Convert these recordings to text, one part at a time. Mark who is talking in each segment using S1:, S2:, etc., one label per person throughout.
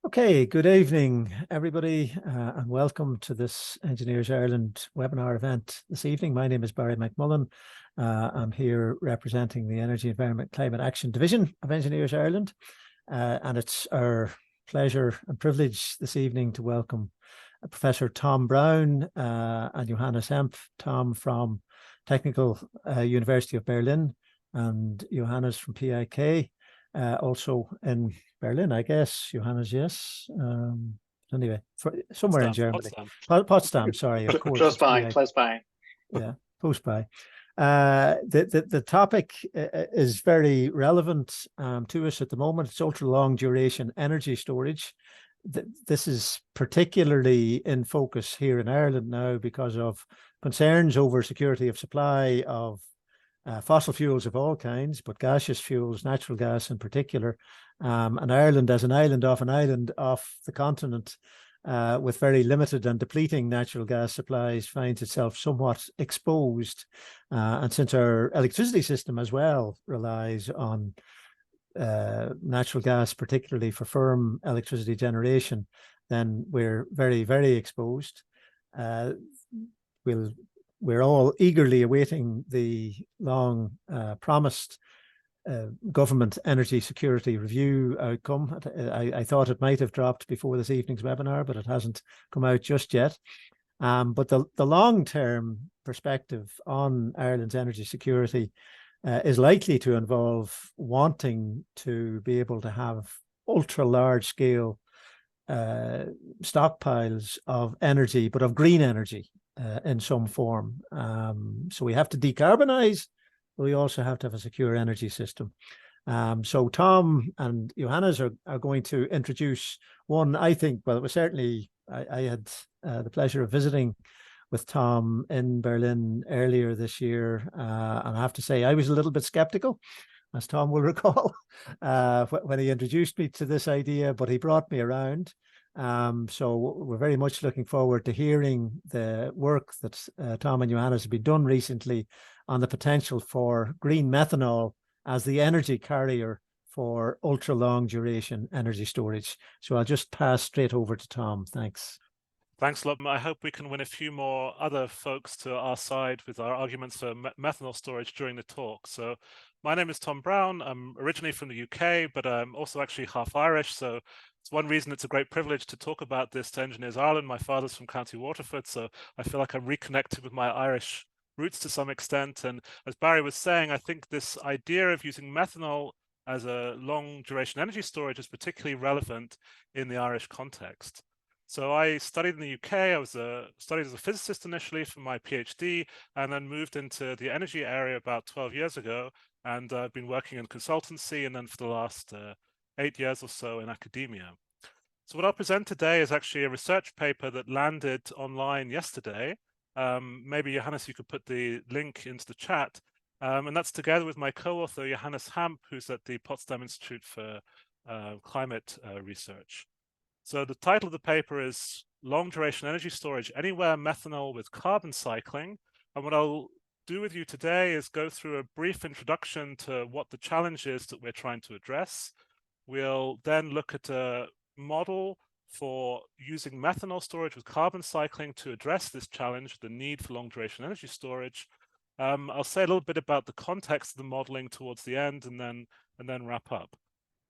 S1: Okay, good evening, everybody, and welcome to this Engineers Ireland webinar event this evening. My name is Barry McMullen. I'm here representing the Energy, Environment, Climate Action Division of Engineers Ireland, and it's our pleasure and privilege this evening to welcome Professor Tom Brown and Johannes Hemp. Tom from Technical University of Berlin and Johannes from PIK, also in Berlin, I guess. Johannes, yes. Anyway, somewhere in Germany. Potsdam, sorry, of course.
S2: Close by.
S1: Yeah, close by. The topic is very relevant to us at the moment. It's ultra long duration energy storage. This is particularly in focus here in Ireland now because of concerns over security of supply of fossil fuels of all kinds, but gaseous fuels, natural gas in particular. And Ireland, as an island off the continent, with very limited and depleting natural gas supplies, finds itself somewhat exposed. And since our electricity system as well relies on natural gas, particularly for firm electricity generation, then we're very, very exposed. We're all eagerly awaiting the long promised government energy security review outcome. I thought it might have dropped before this evening's webinar, but it hasn't come out just yet. But the long-term perspective on Ireland's energy security is likely to involve wanting to be able to have ultra large scale stockpiles of energy, but of green energy in some form. So we have to decarbonize, but we also have to have a secure energy system. So Tom and Johannes are going to introduce one, I think, well, it was certainly, I had the pleasure of visiting with Tom in Berlin earlier this year. And I have to say, I was a little bit skeptical, as Tom will recall, when he introduced me to this idea, but he brought me around. So we're very much looking forward to hearing the work that Tom and Johannes have been done recently on the potential for green methanol as the energy carrier for ultra long duration energy storage. So I'll just pass straight over to Tom. Thanks.
S3: Thanks a lot. I hope we can win a few more other folks to our side with our arguments for methanol storage during the talk. So my name is Tom Brown. I'm originally from the UK, but I'm also actually half Irish. So it's one reason it's a great privilege to talk about this to Engineers Ireland. My father's from County Waterford, so I feel like I'm reconnected with my Irish roots to some extent. And as Barry was saying, I think this idea of using methanol as a long duration energy storage is particularly relevant in the Irish context. So I studied in the UK. I studied as a physicist initially for my PhD, and then moved into the energy area about 12 years ago. And I've been working in consultancy, and then for the last 8 years or so in academia. So what I'll present today is actually a research paper that landed online yesterday. Maybe Johannes, you could put the link into the chat. And that's together with my co-author, Johannes Hamp, who's at the Potsdam Institute for Climate Research. So the title of the paper is Long Duration Energy Storage Anywhere, Methanol with Carbon Cycling. And what I'll do with you today is go through a brief introduction to what the challenge is that we're trying to address. We'll then look at a model for using methanol storage with carbon cycling to address this challenge, the need for long duration energy storage. I'll say a little bit about the context of the modeling towards the end and then wrap up.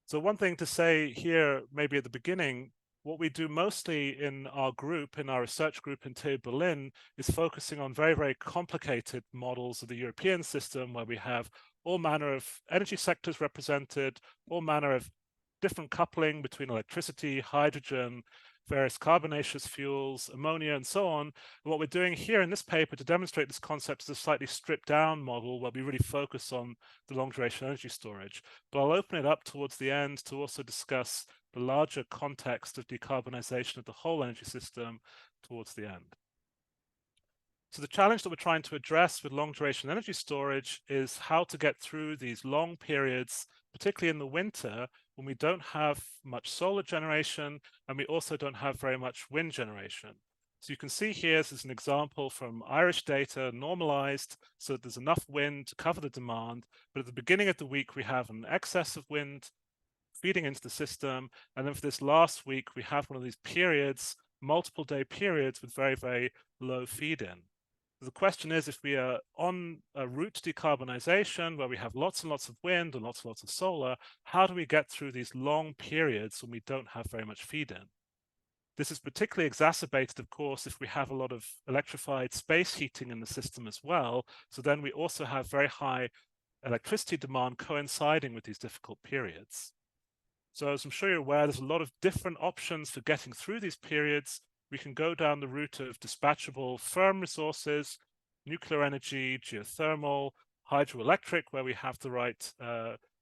S3: So one thing to say here, maybe at the beginning, what we do mostly in our group, in our research group in TU Berlin, is focusing on very, very complicated models of the European system where we have all manner of energy sectors represented, all manner of different coupling between electricity, hydrogen, various carbonaceous fuels, ammonia, and so on. And what we're doing here in this paper to demonstrate this concept is a slightly stripped down model where we really focus on the long duration energy storage. But I'll open it up towards the end to also discuss the larger context of decarbonization of the whole energy system towards the end. So the challenge that we're trying to address with long duration energy storage is how to get through these long periods, particularly in the winter, when we don't have much solar generation and we also don't have very much wind generation. So you can see here, this is an example from Irish data normalized so that there's enough wind to cover the demand. But at the beginning of the week, we have an excess of wind feeding into the system. And then for this last week, we have one of these periods, multiple day periods with very, very low feed in. The question is, if we are on a route to decarbonization where we have lots and lots of wind and lots of solar, how do we get through these long periods when we don't have very much feed in? This is particularly exacerbated, of course, if we have a lot of electrified space heating in the system as well. So then we also have very high electricity demand coinciding with these difficult periods. So as I'm sure you're aware, there's a lot of different options for getting through these periods. We can go down the route of dispatchable firm resources, nuclear energy, geothermal, hydroelectric, where we have the right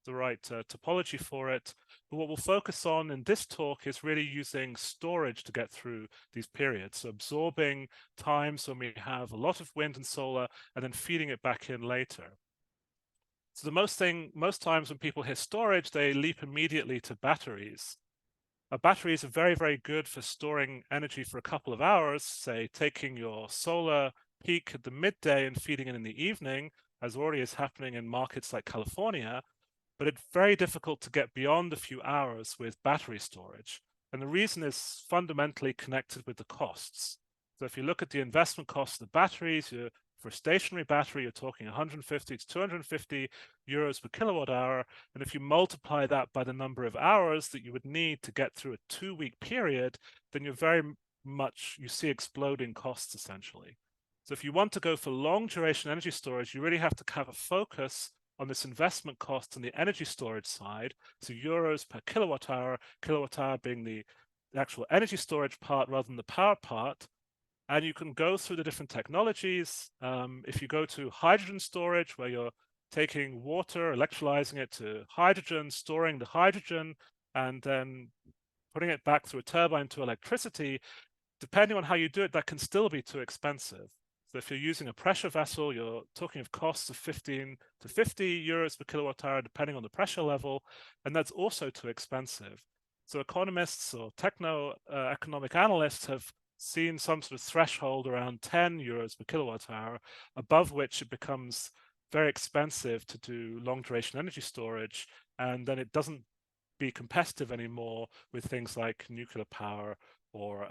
S3: topology for it. But what we'll focus on in this talk is really using storage to get through these periods, so absorbing times when we have a lot of wind and solar and then feeding it back in later. So most times when people hear storage, they leap immediately to batteries. Batteries are very, very good for storing energy for a couple of hours, say taking your solar peak at the midday and feeding it in the evening, as already is happening in markets like California, but it's very difficult to get beyond a few hours with battery storage. And the reason is fundamentally connected with the costs. So if you look at the investment costs of the batteries, for a stationary battery, you're talking 150 to 250 euros per kilowatt hour. And if you multiply that by the number of hours that you would need to get through a 2-week period, then you see exploding costs essentially. So if you want to go for long duration energy storage, you really have to have a focus on this investment cost on the energy storage side. So euros per kilowatt hour being the actual energy storage part rather than the power part. And you can go through the different technologies. If you go to hydrogen storage, where you're taking water, electrolyzing it to hydrogen, storing the hydrogen, and then putting it back through a turbine to electricity, depending on how you do it, that can still be too expensive. So if you're using a pressure vessel, you're talking of costs of 15 to 50 euros per kilowatt hour, depending on the pressure level, and that's also too expensive. So economists or economic analysts have seen some sort of threshold around 10 euros per kilowatt hour, above which it becomes very expensive to do long duration energy storage, and then it doesn't be competitive anymore with things like nuclear power or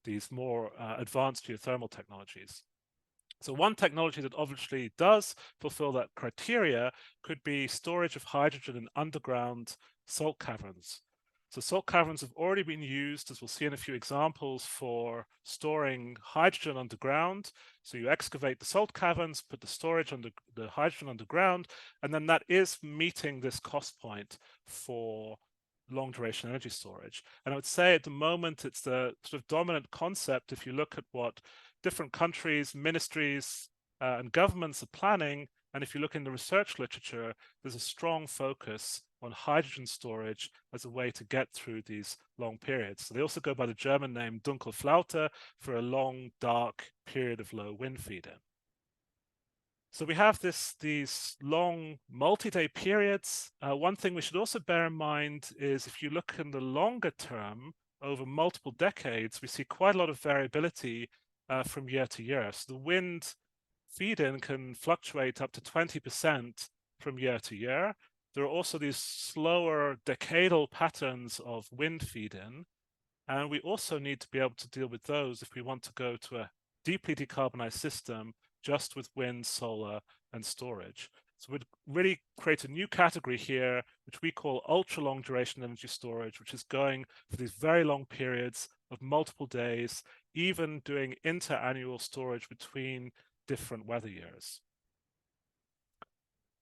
S3: these more advanced geothermal technologies. So one technology that obviously does fulfill that criteria could be storage of hydrogen in underground salt caverns. So salt caverns have already been used, as we'll see in a few examples, for storing hydrogen underground. So you excavate the salt caverns, put the storage under the hydrogen underground, and then that is meeting this cost point for long duration energy storage. And I would say at the moment, it's the sort of dominant concept. If you look at what different countries, ministries, and governments are planning, and if you look in the research literature, there's a strong focus on hydrogen storage as a way to get through these long periods. So they also go by the German name Dunkelflaute for a long, dark period of low wind feed-in. So we have these long multi-day periods. One thing we should also bear in mind is if you look in the longer term, over multiple decades, we see quite a lot of variability from year to year. So the wind feed-in can fluctuate up to 20% from year to year. There are also these slower decadal patterns of wind feed-in, and we also need to be able to deal with those if we want to go to a deeply decarbonized system just with wind, solar, and storage. So we'd really create a new category here, which we call ultra long duration energy storage, which is going for these very long periods of multiple days, even doing interannual storage between different weather years.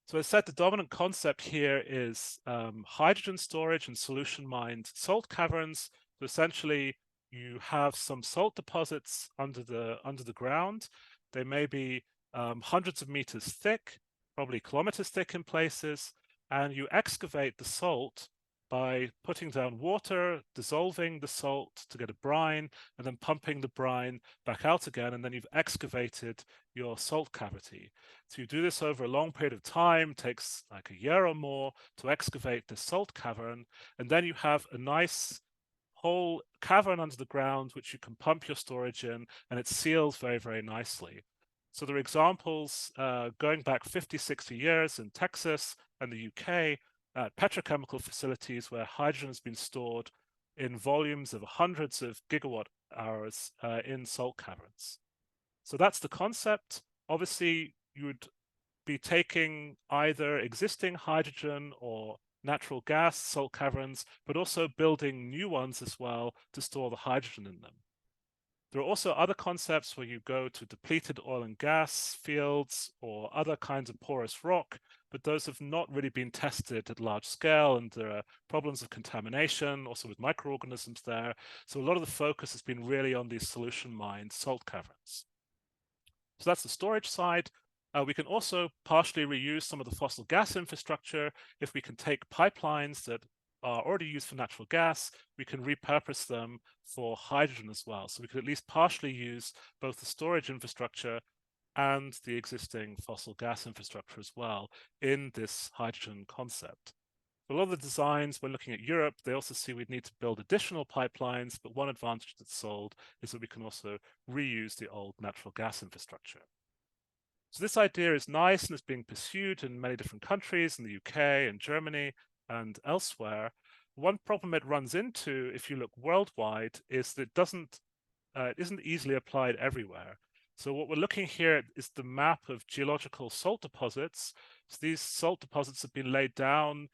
S3: So as I said, the dominant concept here is hydrogen storage and solution mined salt caverns. So essentially, you have some salt deposits under the ground. They may be hundreds of meters thick, probably kilometers thick in places, and you excavate the salt by putting down water, dissolving the salt to get a brine, and then pumping the brine back out again, and then you've excavated your salt cavity. So you do this over a long period of time, takes like a year or more to excavate the salt cavern, and then you have a nice whole cavern under the ground which you can pump your storage in, and it seals very, very nicely. So there are examples going back 50, 60 years in Texas and the UK at petrochemical facilities where hydrogen has been stored in volumes of hundreds of gigawatt hours in salt caverns. So that's the concept. Obviously, you would be taking either existing hydrogen or natural gas salt caverns, but also building new ones as well to store the hydrogen in them. There are also other concepts where you go to depleted oil and gas fields or other kinds of porous rock, but those have not really been tested at large scale, and there are problems of contamination, also with microorganisms there. So a lot of the focus has been really on these solution mined salt caverns. So that's the storage side. We can also partially reuse some of the fossil gas infrastructure. If we can take pipelines that are already used for natural gas, we can repurpose them for hydrogen as well. So we could at least partially use both the storage infrastructure and the existing fossil gas infrastructure as well in this hydrogen concept. A lot of the designs, when looking at Europe, they also see we'd need to build additional pipelines, but one advantage that's sold is that we can also reuse the old natural gas infrastructure. So this idea is nice and is being pursued in many different countries, in the UK and Germany and elsewhere. One problem it runs into, if you look worldwide, is that it isn't easily applied everywhere. So what we're looking here at is the map of geological salt deposits. So these salt deposits have been laid down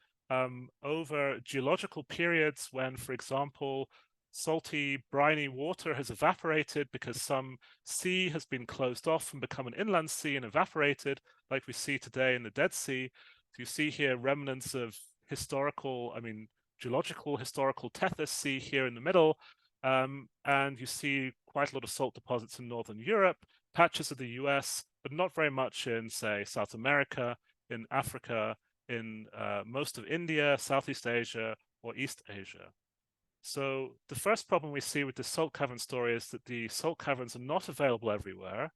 S3: over geological periods when, for example, salty, briny water has evaporated because some sea has been closed off and become an inland sea and evaporated, like we see today in the Dead Sea. So you see here remnants of geological historical Tethys Sea here in the middle, and you see quite a lot of salt deposits in Northern Europe, patches of the US, but not very much in, say, South America, in Africa, in most of India, Southeast Asia, or East Asia. So the first problem we see with the salt cavern story is that the salt caverns are not available everywhere.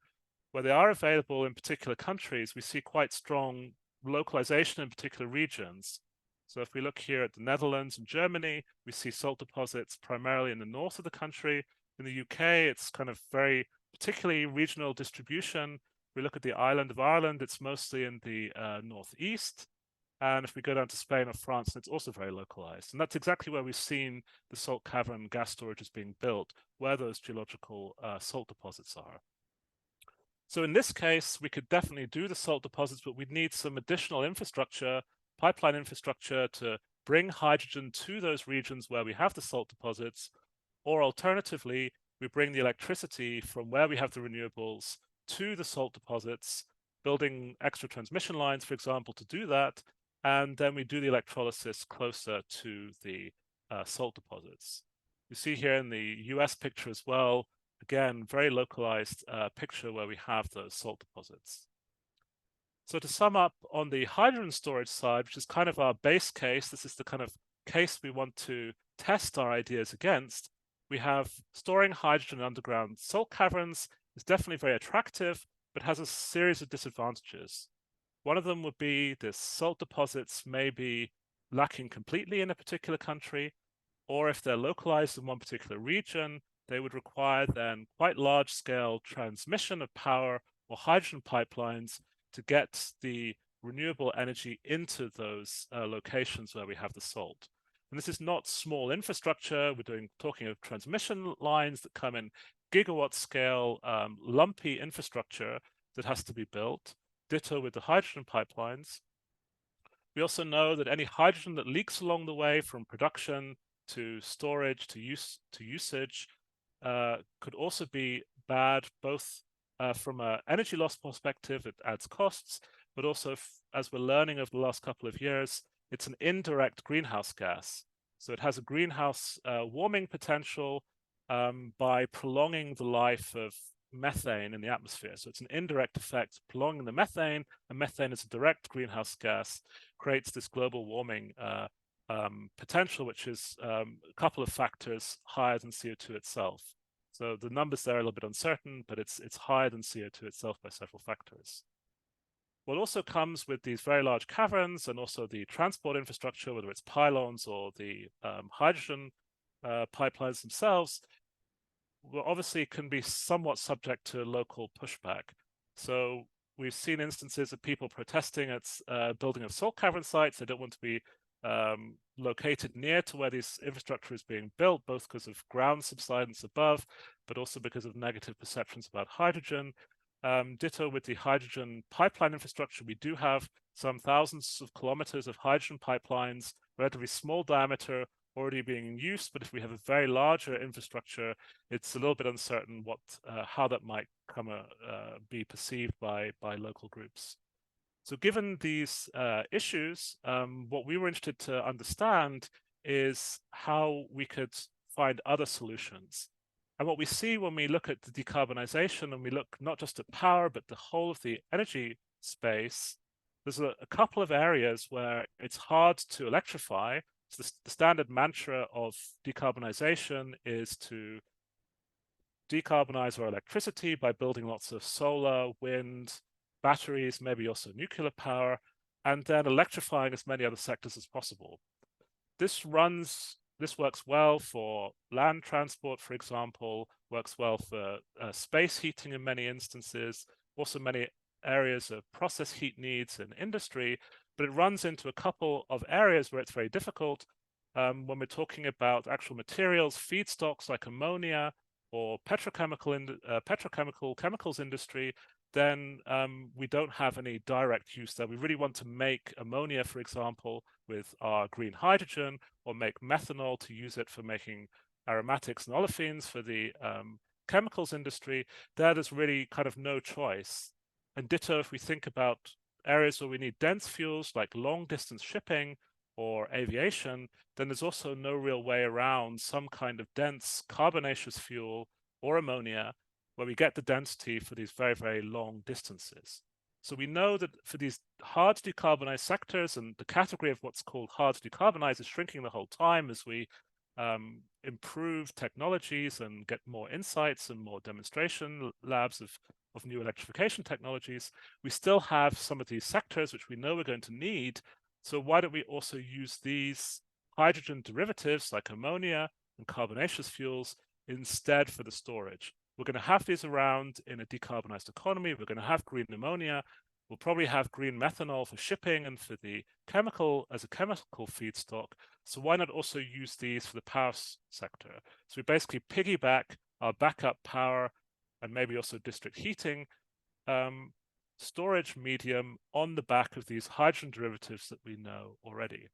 S3: Where they are available in particular countries, we see quite strong localization in particular regions. So if we look here at the Netherlands and Germany, we see salt deposits primarily in the north of the country. In the UK, it's kind of very particularly regional distribution. If we look at the island of Ireland, it's mostly in the northeast. And if we go down to Spain or France, it's also very localized. And that's exactly where we've seen the salt cavern gas storage is being built, where those geological salt deposits are. So in this case, we could definitely do the salt deposits, but we'd need some additional infrastructure, pipeline infrastructure to bring hydrogen to those regions where we have the salt deposits, or alternatively, we bring the electricity from where we have the renewables to the salt deposits, building extra transmission lines, for example, to do that, and then we do the electrolysis closer to the salt deposits. You see here in the US picture as well, again, very localized picture where we have those salt deposits. So to sum up on the hydrogen storage side, which is kind of our base case, this is the kind of case we want to test our ideas against. We have storing hydrogen in underground salt caverns is definitely very attractive, but has a series of disadvantages. One of them would be the salt deposits may be lacking completely in a particular country, or if they're localized in one particular region, they would require then quite large-scale transmission of power or hydrogen pipelines to get the renewable energy into those locations where we have the salt. And this is not small infrastructure. We're talking of transmission lines that come in gigawatt scale, lumpy infrastructure that has to be built. Ditto with the hydrogen pipelines. We also know that any hydrogen that leaks along the way from production to storage to usage could also be bad, both from an energy loss perspective, it adds costs, but also as we're learning over the last couple of years, it's an indirect greenhouse gas. So it has a greenhouse warming potential by prolonging the life of methane in the atmosphere. So it's an indirect effect, prolonging the methane, and methane is a direct greenhouse gas, creates this global warming potential, which is a couple of factors higher than CO2 itself. So the numbers there are a little bit uncertain, but it's higher than CO2 itself by several factors. What also comes with these very large caverns and also the transport infrastructure, whether it's pylons or the hydrogen pipelines themselves, well, obviously can be somewhat subject to local pushback. So we've seen instances of people protesting at building of salt cavern sites. They don't want to be located near to where this infrastructure is being built, both because of ground subsidence above, but also because of negative perceptions about hydrogen. Ditto with the hydrogen pipeline infrastructure. We do have some thousands of kilometers of hydrogen pipelines, relatively small diameter, already being in use. But if we have a very larger infrastructure, it's a little bit uncertain how that might be perceived by local groups. So given these issues, what we were interested to understand is how we could find other solutions. And what we see when we look at the decarbonization and we look not just at power, but the whole of the energy space, there's a couple of areas where it's hard to electrify. So the standard mantra of decarbonization is to decarbonize our electricity by building lots of solar, wind, batteries, maybe also nuclear power, and then electrifying as many other sectors as possible. This works well for land transport, for example, works well for space heating in many instances, also many areas of process heat needs in industry, but it runs into a couple of areas where it's very difficult when we're talking about actual materials, feedstocks like ammonia or chemicals industry. Then we don't have any direct use there. We really want to make ammonia, for example, with our green hydrogen, or make methanol to use it for making aromatics and olefins for the chemicals industry. There's really kind of no choice. And ditto, if we think about areas where we need dense fuels like long distance shipping or aviation, then there's also no real way around some kind of dense carbonaceous fuel or ammonia where we get the density for these very, very long distances. So we know that for these hard to decarbonize sectors, and the category of what's called hard to decarbonize is shrinking the whole time as we improve technologies and get more insights and more demonstration labs of new electrification technologies, we still have some of these sectors which we know we're going to need. So why don't we also use these hydrogen derivatives like ammonia and carbonaceous fuels instead for the storage? We're going to have these around in a decarbonized economy. We're going to have green ammonia. We'll probably have green methanol for shipping and for the chemical as a chemical feedstock. So why not also use these for the power sector? So we basically piggyback our backup power and maybe also district heating storage medium on the back of these hydrogen derivatives that we know already.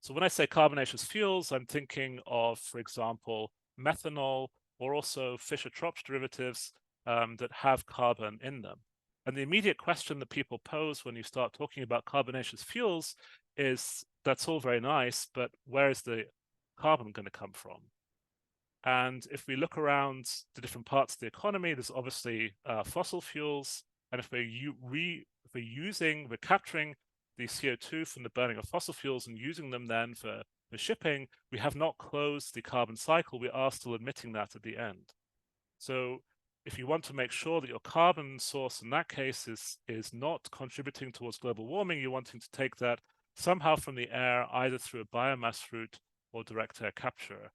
S3: So when I say carbonaceous fuels, I'm thinking of, for example, methanol, or also Fischer-Tropsch derivatives that have carbon in them. And the immediate question that people pose when you start talking about carbonaceous fuels is, that's all very nice, but where is the carbon going to come from? And if we look around the different parts of the economy, there's obviously fossil fuels. And if we're capturing the CO2 from the burning of fossil fuels and using them then for shipping, we have not closed the carbon cycle. We are still emitting that at the end. So if you want to make sure that your carbon source in that case is not contributing towards global warming, you're wanting to take that somehow from the air, either through a biomass route or direct air capture.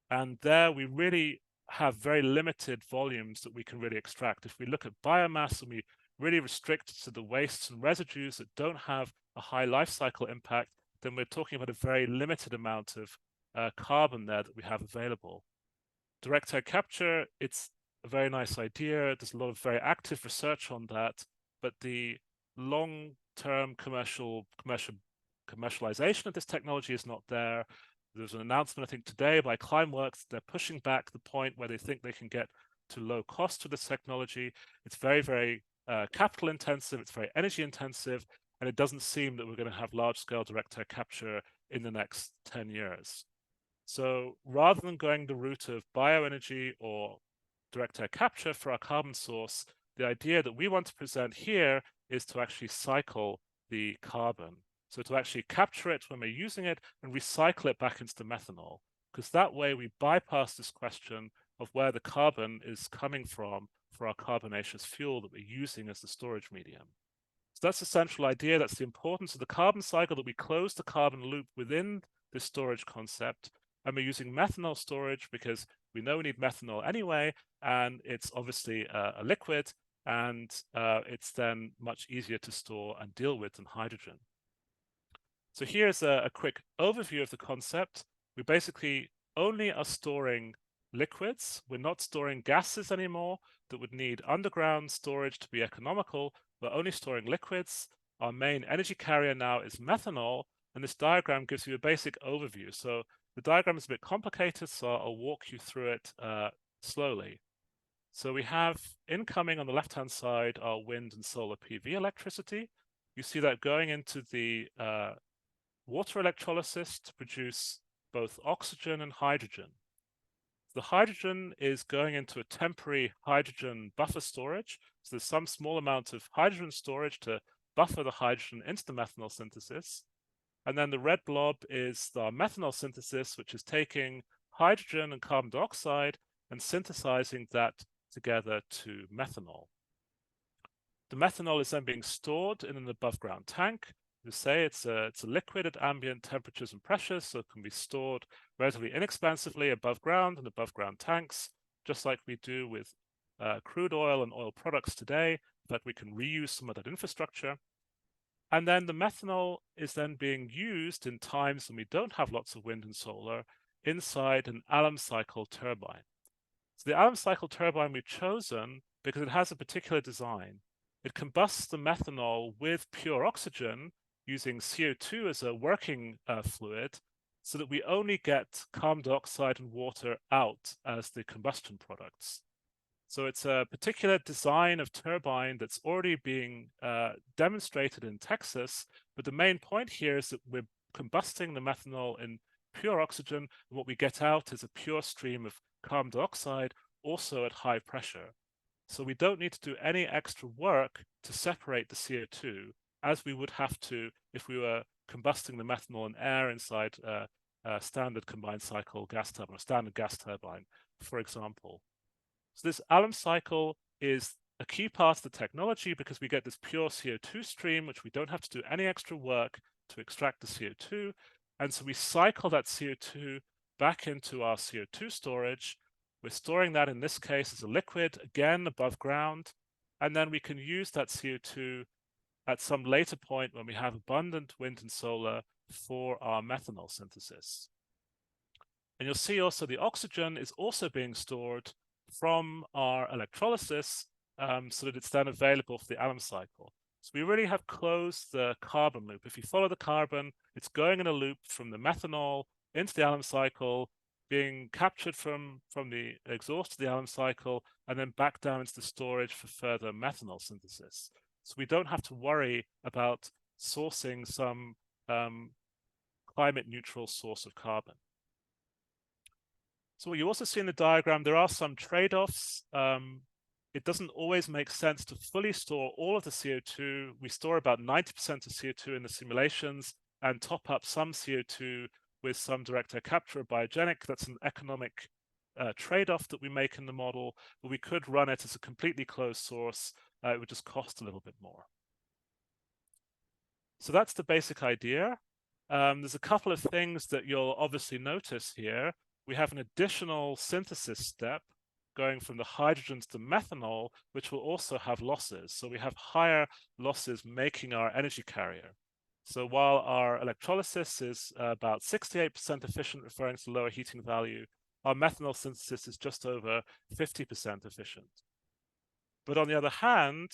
S3: And there we really have very limited volumes that we can really extract. If we look at biomass and we really restrict to the wastes and residues that don't have a high life cycle impact, then we're talking about a very limited amount of carbon there that we have available. Direct air capture, it's a very nice idea. There's a lot of very active research on that, but the long-term commercialization of this technology is not there. There's an announcement, I think, today by Climeworks. They're pushing back the point where they think they can get to low cost with this technology. It's very, very capital intensive. It's very energy intensive. And it doesn't seem that we're going to have large-scale direct air capture in the next 10 years. So rather than going the route of bioenergy or direct air capture for our carbon source, the idea that we want to present here is to actually cycle the carbon. So to actually capture it when we're using it and recycle it back into the methanol, because that way we bypass this question of where the carbon is coming from for our carbonaceous fuel that we're using as the storage medium. So that's the central idea. That's the importance of the carbon cycle, that we close the carbon loop within this storage concept. And we're using methanol storage because we know we need methanol anyway, and it's obviously a liquid, and it's then much easier to store and deal with than hydrogen. So here's a quick overview of the concept. We basically only are storing liquids. We're not storing gases anymore that would need underground storage to be economical. We're only storing liquids. Our main energy carrier now is methanol, and this diagram gives you a basic overview. So the diagram is a bit complicated, so I'll walk you through it slowly. So we have incoming on the left-hand side our wind and solar PV electricity. You see that going into the water electrolysis to produce both oxygen and hydrogen. The hydrogen is going into a temporary hydrogen buffer storage. So there's some small amount of hydrogen storage to buffer the hydrogen into the methanol synthesis. And then the red blob is the methanol synthesis, which is taking hydrogen and carbon dioxide and synthesizing that together to methanol. The methanol is then being stored in an above ground tank. You say it's a liquid at ambient temperatures and pressures, so it can be stored relatively inexpensively above ground in above ground tanks, just like we do with crude oil and oil products today, that we can reuse some of that infrastructure. And then the methanol is then being used in times when we don't have lots of wind and solar inside an Allen cycle turbine. So the Allen cycle turbine we've chosen because it has a particular design. It combusts the methanol with pure oxygen using CO2 as a working fluid so that we only get carbon dioxide and water out as the combustion products. So it's a particular design of turbine that's already being demonstrated in Texas, but the main point here is that we're combusting the methanol in pure oxygen, and what we get out is a pure stream of carbon dioxide, also at high pressure. So we don't need to do any extra work to separate the CO2 as we would have to if we were combusting the methanol in air inside a standard combined cycle gas turbine, or standard gas turbine, for example. So this Allen cycle is a key part of the technology because we get this pure CO2 stream, which we don't have to do any extra work to extract the CO2. And so we cycle that CO2 back into our CO2 storage. We're storing that in this case as a liquid, again above ground, and then we can use that CO2 at some later point when we have abundant wind and solar for our methanol synthesis. And you'll see also the oxygen is also being stored from our electrolysis so that it's then available for the Allen cycle. So we really have closed the carbon loop. If you follow the carbon, it's going in a loop from the methanol into the Allen cycle, being captured from the exhaust of the Allen cycle, and then back down into the storage for further methanol synthesis. So we don't have to worry about sourcing some climate neutral source of carbon. So what you also see in the diagram, there are some trade-offs. It doesn't always make sense to fully store all of the CO2. We store about 90% of CO2 in the simulations and top up some CO2 with some direct air capture or biogenic. That's an economic trade-off that we make in the model, but we could run it as a completely closed source. It would just cost a little bit more. So that's the basic idea. There's a couple of things that you'll obviously notice here. We have an additional synthesis step going from the hydrogens to methanol, which will also have losses. So we have higher losses making our energy carrier. So while our electrolysis is about 68% efficient, referring to lower heating value, our methanol synthesis is just over 50% efficient. But on the other hand,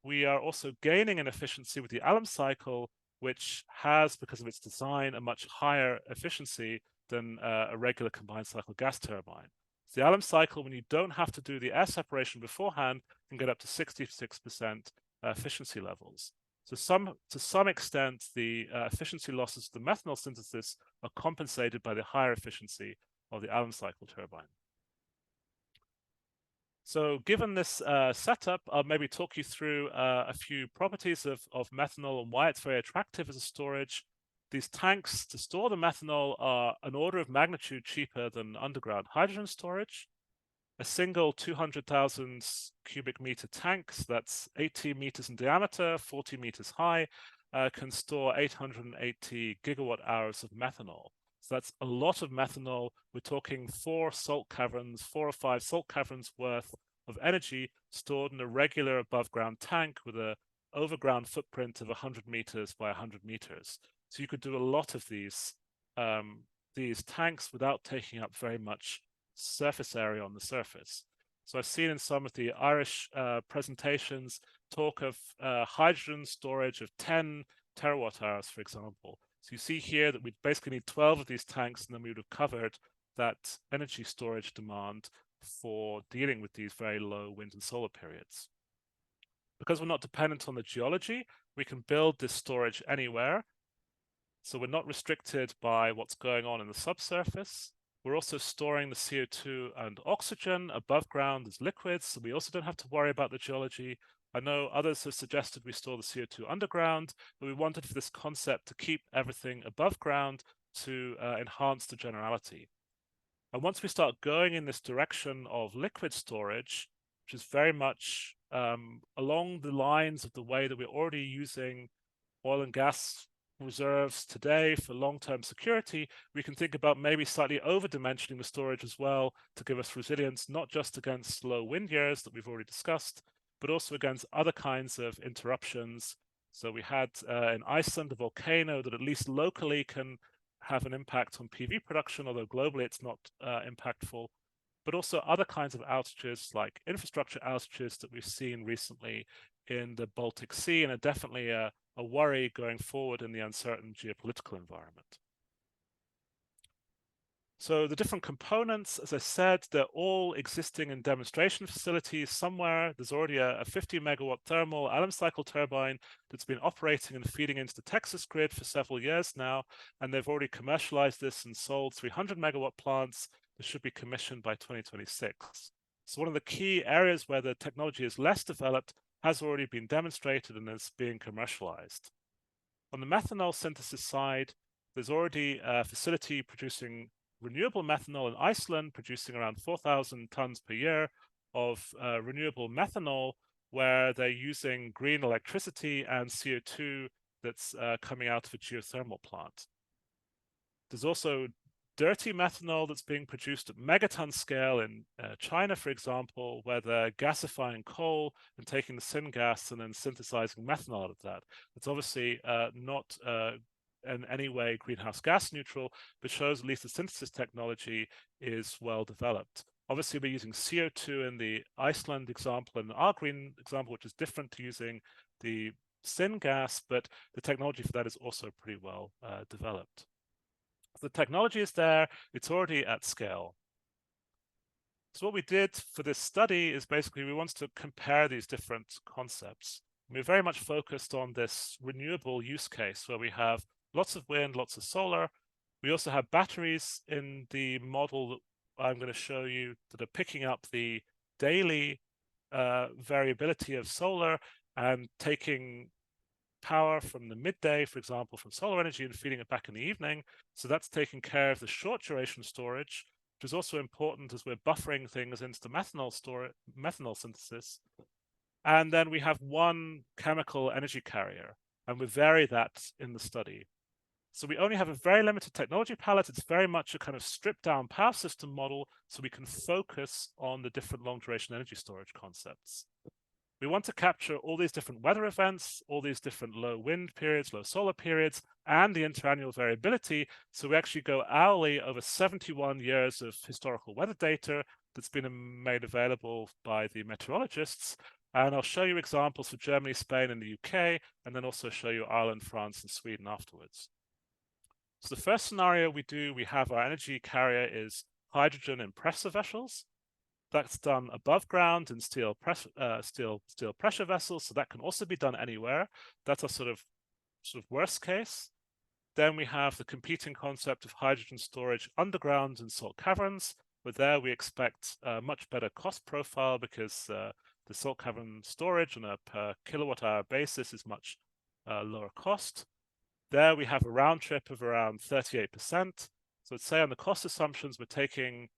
S3: we are also gaining in efficiency with the Allen cycle, which has, because of its design, a much higher efficiency than a regular combined cycle gas turbine. So the Allen cycle, when you don't have to do the air separation beforehand, can get up to 66% efficiency levels. So to some extent, the efficiency losses of the methanol synthesis are compensated by the higher efficiency of the Allen cycle turbine. So given this setup, I'll maybe talk you through a few properties of methanol and why it's very attractive as a storage. These tanks to store the methanol are an order of magnitude cheaper than underground hydrogen storage. A single 200,000 cubic meter tank, so that's 18 meters in diameter, 40 meters high, can store 880 gigawatt hours of methanol. So that's a lot of methanol. We're talking 4 or 5 salt caverns worth of energy stored in a regular above ground tank with an overground footprint of 100 meters by 100 meters. So So you could do a lot of these tanks without taking up very much surface area on the surface. So I've seen in some of the Irish presentations talk of hydrogen storage of 10 terawatt hours, for example. So you see here that we basically need 12 of these tanks, and then we would have covered that energy storage demand for dealing with these very low wind and solar periods. Because we're not dependent on the geology, we can build this storage anywhere. So we're not restricted by what's going on in the subsurface. We're also storing the CO2 and oxygen above ground as liquids, so we also don't have to worry about the geology. I know others have suggested we store the CO2 underground, but we wanted for this concept to keep everything above ground to enhance the generality. And once we start going in this direction of liquid storage, which is very much along the lines of the way that we're already using oil and gas reserves today for long-term security, we can think about maybe slightly over-dimensioning the storage as well to give us resilience, not just against low wind years that we've already discussed, but also against other kinds of interruptions. So we had in Iceland a volcano that at least locally can have an impact on PV production, although globally it's not impactful, but also other kinds of outages like infrastructure outages that we've seen recently in the Baltic Sea, and are definitely a worry going forward in the uncertain geopolitical environment. So the different components, as I said, they're all existing in demonstration facilities somewhere. There's already a 50 megawatt thermal Allen cycle turbine that's been operating and feeding into the Texas grid for several years now, and they've already commercialized this and sold 300 megawatt plants that should be commissioned by 2026. So one of the key areas where the technology is less developed has already been demonstrated and is being commercialized. On the methanol synthesis side, there's already a facility producing renewable methanol in Iceland, producing around 4,000 tons per year of renewable methanol, where they're using green electricity and CO2 that's coming out of a geothermal plant. There's also dirty methanol that's being produced at megaton scale in China, for example, where they're gasifying coal and taking the syngas and then synthesizing methanol out of that. It's obviously not in any way greenhouse gas neutral, but shows at least the synthesis technology is well developed. Obviously, we're using CO2 in the Iceland example and our green example, which is different to using the syngas, but the technology for that is also pretty well developed. The technology is there, it's already at scale. So what we did for this study is basically we wanted to compare these different concepts. We're very much focused on this renewable use case where we have lots of wind, lots of solar. We also have batteries in the model that I'm going to show you that are picking up the daily variability of solar and taking power from the midday, for example, from solar energy and feeding it back in the evening. So that's taking care of the short duration storage, which is also important as we're buffering things into the methanol synthesis. And then we have one chemical energy carrier, and we vary that in the study. So we only have a very limited technology palette. It's very much a kind of stripped down power system model, so we can focus on the different long duration energy storage concepts. We want to capture all these different weather events, all these different low wind periods, low solar periods, and the interannual variability. So we actually go hourly over 71 years of historical weather data that's been made available by the meteorologists. And I'll show you examples for Germany, Spain, and the UK, and then also show you Ireland, France, and Sweden afterwards. So the first scenario we have our energy carrier is hydrogen in pressure vessels. That's done above ground in steel pressure vessels, so that can also be done anywhere. That's a sort of worst case. Then we have the competing concept of hydrogen storage underground in salt caverns, but there we expect a much better cost profile because the salt cavern storage on a per kilowatt hour basis is much lower cost. There we have a round trip of around 38%. So let's say on the cost assumptions, we're taking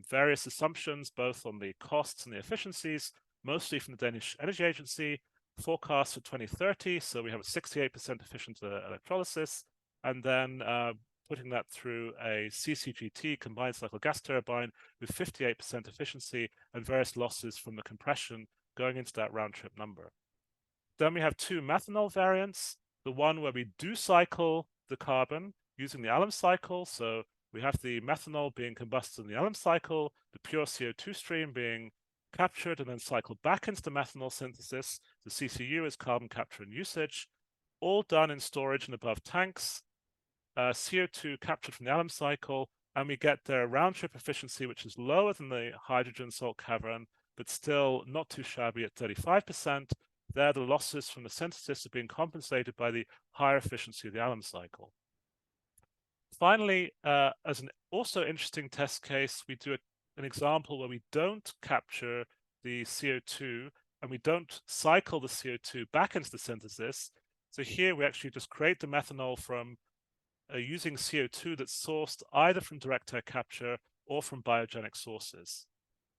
S3: various assumptions, both on the costs and the efficiencies, mostly from the Danish Energy Agency, forecast for 2030. So we have a 68% efficient electrolysis, and then putting that through a CCGT, combined cycle gas turbine, with 58% efficiency and various losses from the compression going into that round trip number. Then we have two methanol variants, the one where we do cycle the carbon using the alum cycle. So we have the methanol being combusted in the alum cycle, the pure CO2 stream being captured and then cycled back into the methanol synthesis. The CCU is carbon capture and usage, all done in storage and above tanks. CO2 captured from the alum cycle, and we get their round trip efficiency, which is lower than the hydrogen salt cavern, but still not too shabby at 35%. There, the losses from the synthesis are being compensated by the higher efficiency of the alum cycle. Finally, as an also interesting test case, we do an example where we don't capture the CO2 and we don't cycle the CO2 back into the synthesis. So here we actually just create the methanol from using CO2 that's sourced either from direct air capture or from biogenic sources.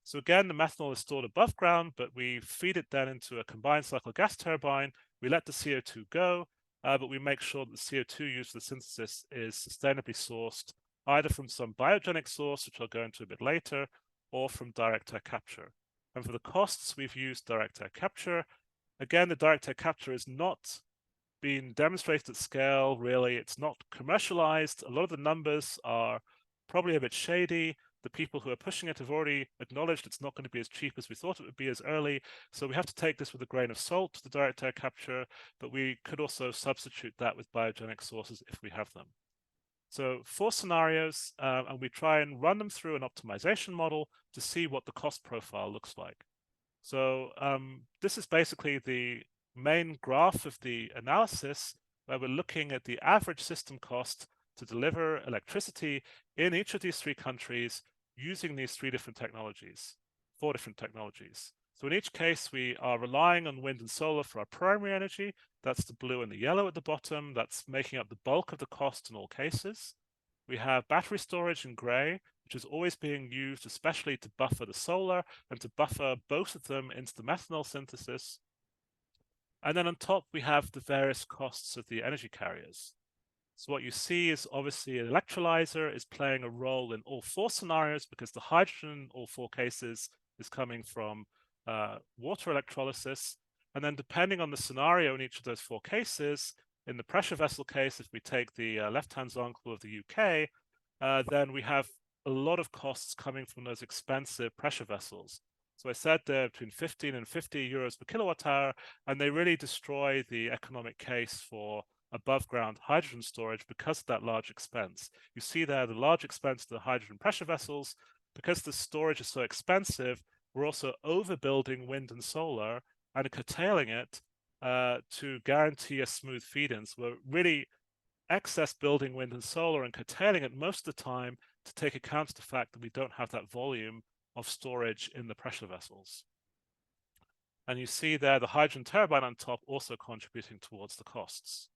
S3: So again, the methanol is stored above ground, but we feed it then into a combined cycle gas turbine. We let the CO2 go, but we make sure that the CO2 used for the synthesis is sustainably sourced either from some biogenic source, which I'll go into a bit later, or from direct air capture. And for the costs, we've used direct air capture. Again, the direct air capture is not been demonstrated at scale, really. It's not commercialized. A lot of the numbers are probably a bit shady. The people who are pushing it have already acknowledged it's not going to be as cheap as we thought it would be as early. So we have to take this with a grain of salt, the direct air capture, but we could also substitute that with biogenic sources if we have them. So 4 scenarios, and we try and run them through an optimization model to see what the cost profile looks like. So this is basically the main graph of the analysis where we're looking at the average system cost to deliver electricity in each of these 3 countries using these 4 different technologies. So in each case, we are relying on wind and solar for our primary energy. That's the blue and the yellow at the bottom. That's making up the bulk of the cost in all cases. We have battery storage in gray, which is always being used, especially to buffer the solar and to buffer both of them into the methanol synthesis. And then on top, we have the various costs of the energy carriers. So what you see is obviously an electrolyzer is playing a role in all 4 scenarios because the hydrogen in all 4 cases is coming from water electrolysis. And then depending on the scenario in each of those 4 cases, in the pressure vessel case, if we take the left-hand example of the UK, then we have a lot of costs coming from those expensive pressure vessels. So I said they're between 15 and 50 euros per kilowatt hour, and they really destroy the economic case for above ground hydrogen storage because of that large expense. You see there the large expense to the hydrogen pressure vessels. Because the storage is so expensive, we're also overbuilding wind and solar and curtailing it to guarantee a smooth feed-in. So we're really excess building wind and solar and curtailing it most of the time to take account of the fact that we don't have that volume of storage in the pressure vessels. And you see there the hydrogen turbine on top also contributing towards the costs.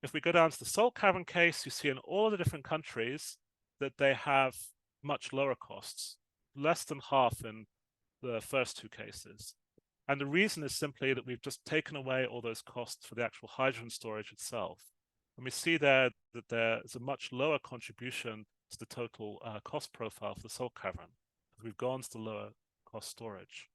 S3: If we go down to the salt cavern case, you see in all the different countries that they have much lower costs, less than half in the first 2 cases. And the reason is simply that we've just taken away all those costs for the actual hydrogen storage itself. And we see there that there is a much lower contribution to the total cost profile for the salt cavern, because we've gone to the lower cost storage.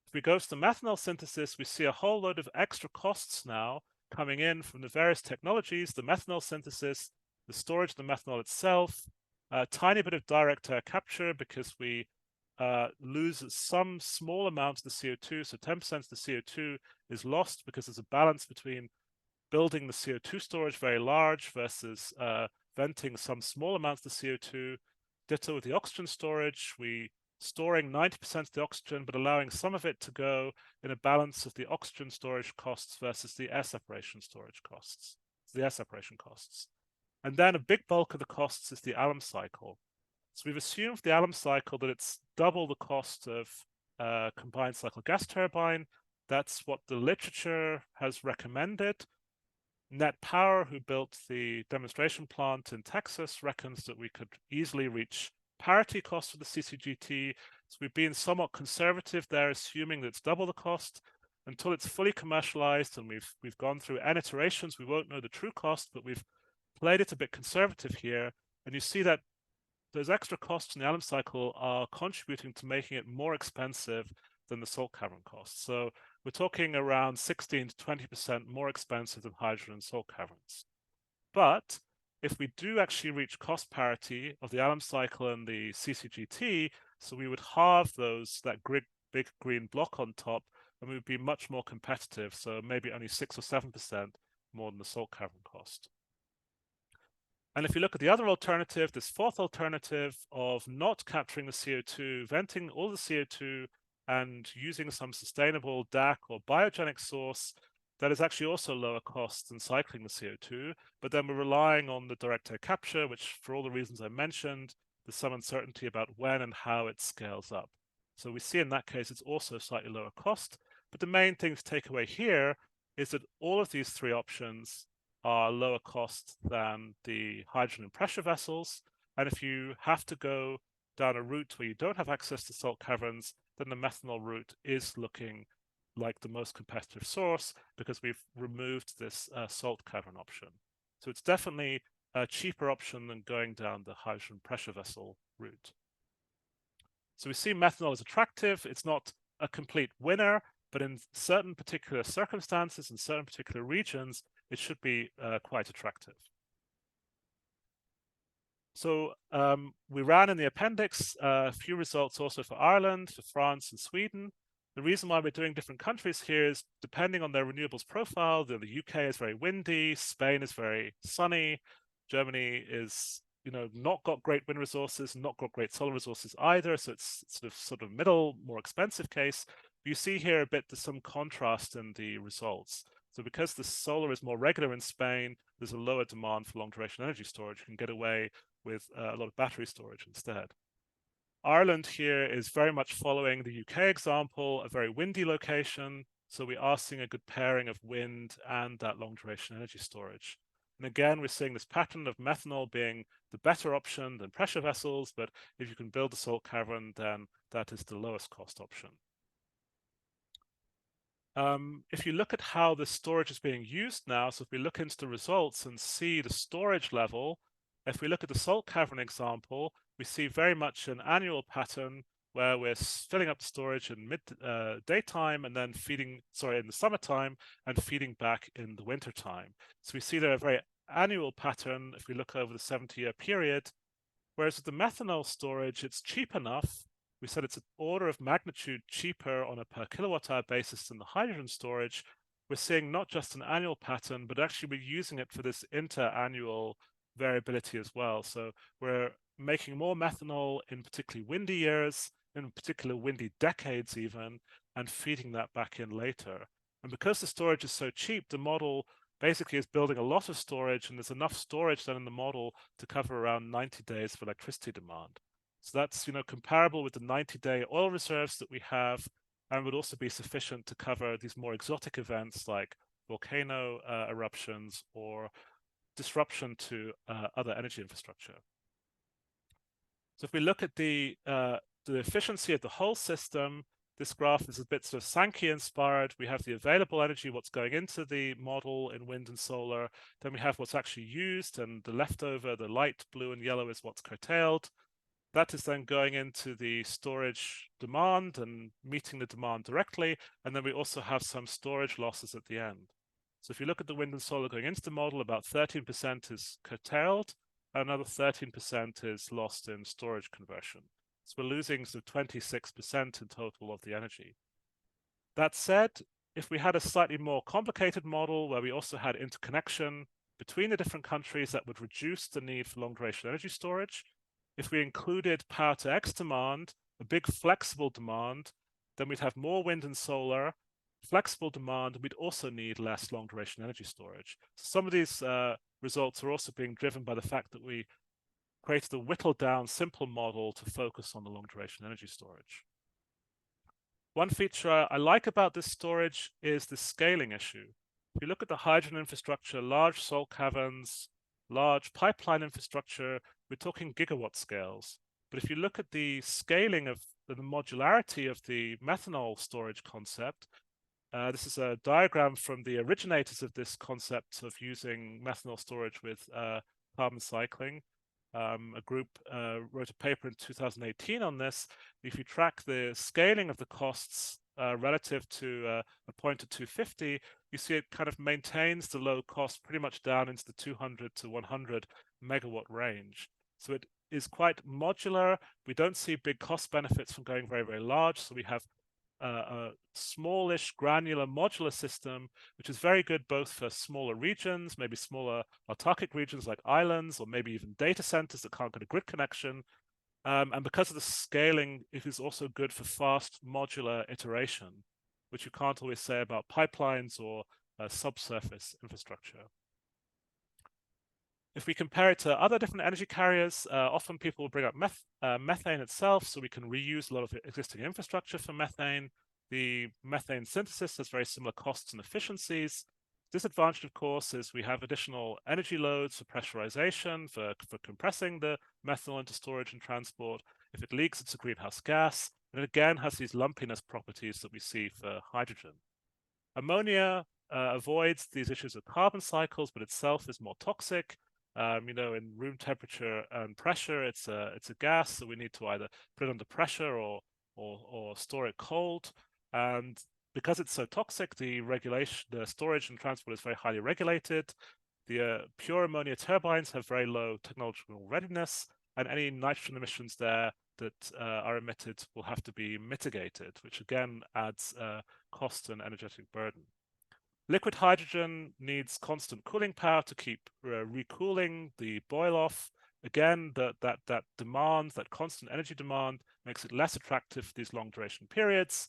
S3: If we go to the methanol synthesis, we see a whole load of extra costs now coming in from the various technologies, the methanol synthesis, the storage of the methanol itself, a tiny bit of direct air capture because we lose some small amount of the CO2. So 10% of the CO2 is lost because there's a balance between building the CO2 storage very large versus venting some small amounts of the CO2. Ditto with the oxygen storage. We storing 90% of the oxygen, but allowing some of it to go in a balance of the oxygen storage costs versus the air separation storage costs, the air separation costs. And then a big bulk of the costs is the alum cycle. So we've assumed the alum cycle that it's double the cost of combined cycle gas turbine. That's what the literature has recommended. Net Power, who built the demonstration plant in Texas, reckons that we could easily reach parity cost for the CCGT. So we've been somewhat conservative there, assuming that it's double the cost. Until it's fully commercialized and we've gone through n iterations, we won't know the true cost, but we've played it a bit conservative here. And you see that those extra costs in the alum cycle are contributing to making it more expensive than the salt cavern costs. So we're talking around 16 to 20% more expensive than hydrogen and salt caverns. But if we do actually reach cost parity of the Allen cycle and the CCGT, so we would halve that big green block on top, and we would be much more competitive. So maybe only 6 or 7% more than the salt cavern cost. And if you look at the other alternative, this fourth alternative of not capturing the CO2, venting all the CO2 and using some sustainable DAC or biogenic source, that is actually also lower cost than cycling the CO2, but then we're relying on the direct air capture, which for all the reasons I mentioned, there's some uncertainty about when and how it scales up. So we see in that case, it's also slightly lower cost, but the main thing to take away here is that all of these three options are lower cost than the hydrogen and pressure vessels. And if you have to go down a route where you don't have access to salt caverns, then the methanol route is looking like the most competitive source because we've removed this salt cavern option. So it's definitely a cheaper option than going down the hydrogen pressure vessel route. So we see methanol as attractive. It's not a complete winner, but in certain particular circumstances, in certain particular regions, it should be quite attractive. So we ran in the appendix a few results also for Ireland, for France and Sweden. The reason why we're doing different countries here is depending on their renewables profile. The UK is very windy, Spain is very sunny, Germany is not got great wind resources, not got great solar resources either. So it's sort of middle, more expensive case. You see here a bit, there's some contrast in the results. So because the solar is more regular in Spain, there's a lower demand for long duration energy storage. You can get away with a lot of battery storage instead. Ireland here is very much following the UK example, a very windy location. So we are seeing a good pairing of wind and that long duration energy storage. And again, we're seeing this pattern of methanol being the better option than pressure vessels, but if you can build a salt cavern, then that is the lowest cost option. If you look at how the storage is being used now, so if we look into the results and see the storage level, if we look at the salt cavern example, we see very much an annual pattern where we're filling up the storage in daytime and then in the summertime and feeding back in the wintertime. So we see there a very annual pattern if we look over the 70-year period, whereas with the methanol storage, it's cheap enough. We said it's an order of magnitude cheaper on a per kilowatt hour basis than the hydrogen storage. We're seeing not just an annual pattern, but actually we're using it for this inter-annual variability as well. So we're making more methanol in particularly windy years, in particular windy decades even, and feeding that back in later. And because the storage is so cheap, the model basically is building a lot of storage, and there's enough storage then in the model to cover around 90 days of electricity demand. So that's comparable with the 90-day oil reserves that we have, and would also be sufficient to cover these more exotic events like volcano eruptions or disruption to other energy infrastructure. So if we look at the efficiency of the whole system, this graph is a bit sort of Sankey inspired. We have the available energy, what's going into the model in wind and solar. Then we have what's actually used, and the leftover, the light blue and yellow, is what's curtailed. That is then going into the storage demand and meeting the demand directly. And then we also have some storage losses at the end. So if you look at the wind and solar going into the model, about 13% is curtailed, and another 13% is lost in storage conversion. So we're losing sort of 26% in total of the energy. That said, if we had a slightly more complicated model where we also had interconnection between the different countries, that would reduce the need for long duration energy storage. If we included power to X demand, a big flexible demand, then we'd have more wind and solar, flexible demand, and we'd also need less long duration energy storage. So some of these results are also being driven by the fact that we created a whittled down simple model to focus on the long duration energy storage. One feature I like about this storage is the scaling issue. If you look at the hydrogen infrastructure, large salt caverns, large pipeline infrastructure, we're talking gigawatt scales. But if you look at the scaling of the modularity of the methanol storage concept, this is a diagram from the originators of this concept of using methanol storage with carbon cycling. A group wrote a paper in 2018 on this. If you track the scaling of the costs relative to a point at 250, you see it kind of maintains the low cost pretty much down into the 200 to 100 megawatt range. So it is quite modular. We don't see big cost benefits from going very, very large. So we have a smallish granular modular system, which is very good both for smaller regions, maybe smaller autarkic regions like islands, or maybe even data centers that can't get a grid connection. And because of the scaling, it is also good for fast modular iteration, which you can't always say about pipelines or subsurface infrastructure. If we compare it to other different energy carriers, often people will bring up methane itself, so we can reuse a lot of existing infrastructure for methane. The methane synthesis has very similar costs and efficiencies. Disadvantage, of course, is we have additional energy loads for pressurization, for compressing the methanol into storage and transport. If it leaks, it's a greenhouse gas. And it again has these lumpiness properties that we see for hydrogen. Ammonia avoids these issues of carbon cycles, but itself is more toxic. In room temperature and pressure, it's a gas, so we need to either put it under pressure or store it cold. And because it's so toxic, the storage and transport is very highly regulated. The pure ammonia turbines have very low technological readiness, and any nitrogen emissions there that are emitted will have to be mitigated, which again adds cost and energetic burden. Liquid hydrogen needs constant cooling power to keep recooling the boil off. Again, that demand, that constant energy demand, makes it less attractive for these long duration periods.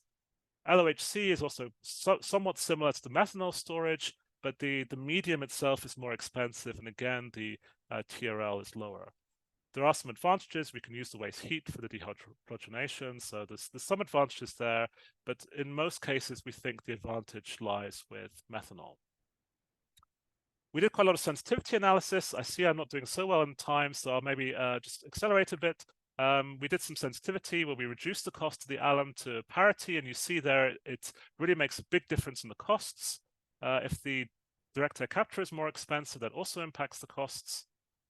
S3: LOHC is also somewhat similar to the methanol storage, but the medium itself is more expensive, and again, the TRL is lower. There are some advantages. We can use the waste heat for the dehydrogenation, so there's some advantages there, but in most cases, we think the advantage lies with methanol. We did quite a lot of sensitivity analysis. I see I'm not doing so well in time, so I'll maybe just accelerate a bit. We did some sensitivity where we reduced the cost of the alum to parity, and you see there it really makes a big difference in the costs. If the direct air capture is more expensive, that also impacts the costs.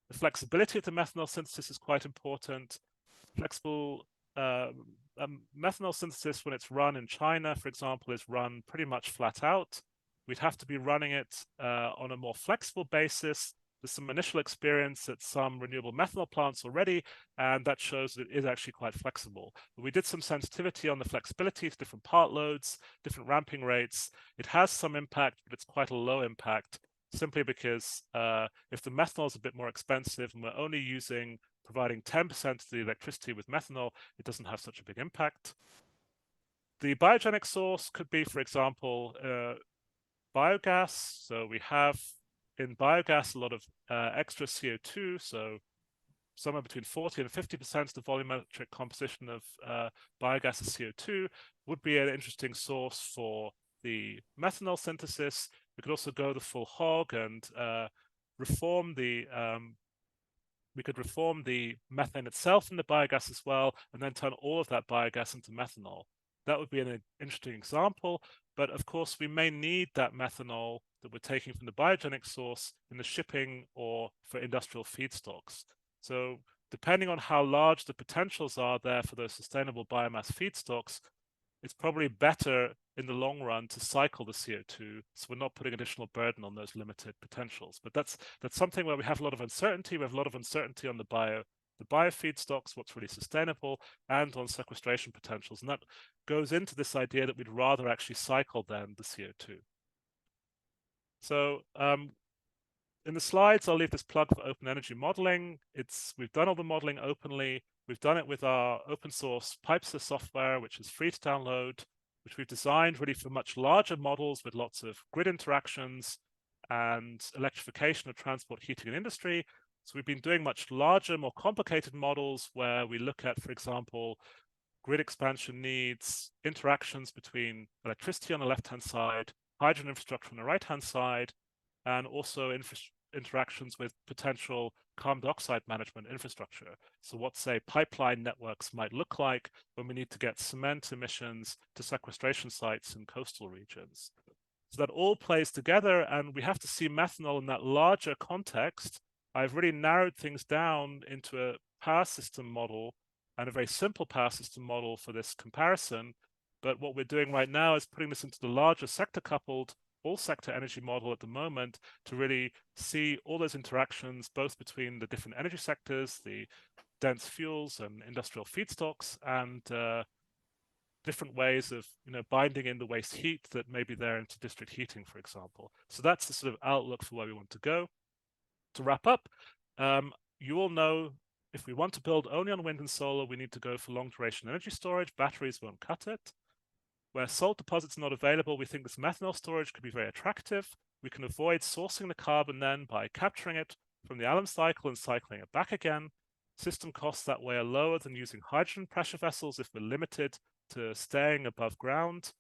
S3: The flexibility of the methanol synthesis is quite important. Flexible methanol synthesis, when it's run in China, for example, is run pretty much flat out. We'd have to be running it on a more flexible basis. There's some initial experience at some renewable methanol plants already, and that shows that it is actually quite flexible. But we did some sensitivity on the flexibility to different part loads, different ramping rates. It has some impact, but it's quite a low impact, simply because if the methanol is a bit more expensive and we're only providing 10% of the electricity with methanol, it doesn't have such a big impact. The biogenic source could be, for example, biogas. So we have in biogas a lot of extra CO2, so somewhere between 40 and 50% of the volumetric composition of biogas is CO2, would be an interesting source for the methanol synthesis. We could also go the full hog and reform the methane itself in the biogas as well, and then turn all of that biogas into methanol. That would be an interesting example, but of course we may need that methanol that we're taking from the biogenic source in the shipping or for industrial feedstocks. So depending on how large the potentials are there for those sustainable biomass feedstocks, it's probably better in the long run to cycle the CO2, so we're not putting additional burden on those limited potentials. But that's something where we have a lot of uncertainty. We have a lot of uncertainty on the biofeedstocks, what's really sustainable, and on sequestration potentials. And that goes into this idea that we'd rather actually cycle than the CO2. So in the slides, I'll leave this plug for open energy modeling. We've done all the modeling openly. We've done it with our open source PipeSys software, which is free to download, which we've designed really for much larger models with lots of grid interactions and electrification of transport, heating, and industry. So we've been doing much larger, more complicated models where we look at, for example, grid expansion needs, interactions between electricity on the left-hand side, hydrogen infrastructure on the right-hand side, and also interactions with potential carbon dioxide management infrastructure. So what, say, pipeline networks might look like when we need to get cement emissions to sequestration sites in coastal regions. So that all plays together, and we have to see methanol in that larger context. I've really narrowed things down into a power system model and a very simple power system model for this comparison. But what we're doing right now is putting this into the larger sector-coupled all-sector energy model at the moment to really see all those interactions, both between the different energy sectors, the dense fuels and industrial feedstocks, and different ways of binding in the waste heat that may be there into district heating, for example. So that's the sort of outlook for where we want to go. To wrap up, you all know if we want to build only on wind and solar, we need to go for long duration energy storage. Batteries won't cut it. Where salt deposits are not available, we think this methanol storage could be very attractive. We can avoid sourcing the carbon then by capturing it from the Allen cycle and cycling it back again. System costs that way are lower than using hydrogen pressure vessels if we're limited to staying above ground.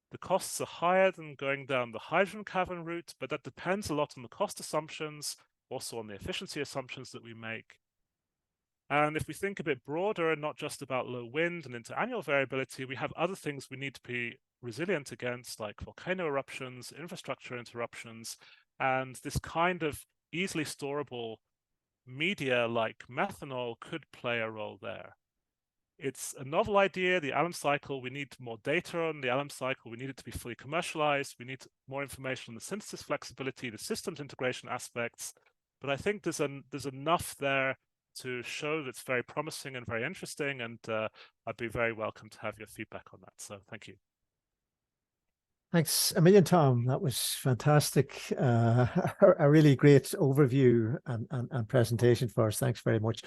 S3: The costs are higher than going down the hydrogen cavern route, but that depends a lot on the cost assumptions, also on the efficiency assumptions that we make. And if we think a bit broader and not just about low wind and interannual variability, we have other things we need to be resilient against, like volcano eruptions, infrastructure interruptions, and this kind of easily storable media like methanol could play a role there. It's a novel idea, the Allen cycle. We need more data on the Allen cycle. We need it to be fully commercialized. We need more information on the synthesis flexibility, the systems integration aspects. But I think there's enough there to show that's very promising and very interesting. And I'd be very welcome to have your feedback on that. So thank you.
S1: Thanks a million, Tom. That was fantastic. A really great overview and presentation for us. Thanks very much.